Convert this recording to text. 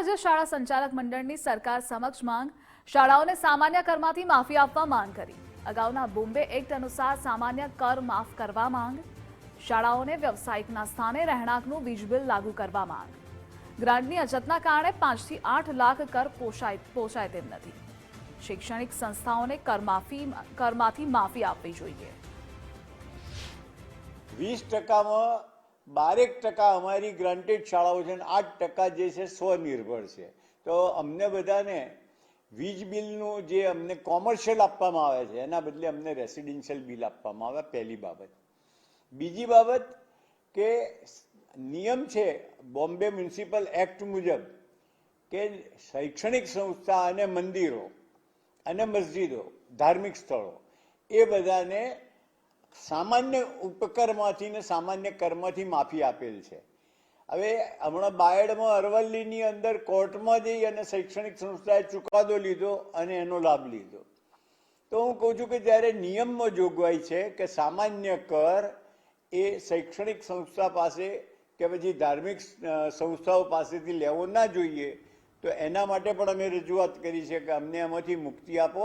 રાજ્ય શાળા સંચાલક મંડળની સરકાર સમક્ષ માંગ, શાળાઓને સામાન્ય કરમાંથી માફી આપવા માંગ કરી। અગાઉના બોમ્બે એક્ટ અનુસાર સામાન્ય કર માફ કરવા માંગ, શાળાઓને વ્યવસાયિકના સ્થાને રહેણાંકનું વીજ બિલ લાગુ કરવા માંગ। ગ્રાન્ટની અછતના કારણે 5 થી 8 લાખ કર પોષાય તેમ નથી। શૈક્ષણિક સંસ્થાઓને કરમાંથી માફી આપવી જોઈએ। 20% 12% અમારી ગ્રાન્ટેડ શાળાઓ છે અને 8% જે છે સ્વનિર્ભર છે। તો અમને બધાને વીજ બિલનું જે અમને કોમર્શિયલ આપવામાં આવે છે એના બદલે અમને રેસિડેન્શિયલ બિલ આપવામાં આવે, પહેલી બાબત। બીજી બાબત કે નિયમ છે બોમ્બે મ્યુનિસિપલ એક્ટ મુજબ કે શૈક્ષણિક સંસ્થા અને મંદિરો અને મસ્જિદો, ધાર્મિક સ્થળો એ બધાને સામાન્ય ઉપકરમાંથી ને સામાન્ય કરમાંથી માફી આપેલ છે। હવે હમણાં બાયડમાં અરવલ્લીની અંદર કોર્ટમાં જઈ અને શૈક્ષણિક સંસ્થાએ ચુકાદો લીધો અને એનો લાભ લીધો। તો હું કહું છું કે જ્યારે નિયમમાં જોગવાઈ છે કે સામાન્ય કર એ શૈક્ષણિક સંસ્થા પાસે કે પછી ધાર્મિક સંસ્થાઓ પાસેથી લેવો ના જોઈએ, તો એના માટે પણ અમે રજૂઆત કરી છે કે અમને એમાંથી મુક્તિ આપો।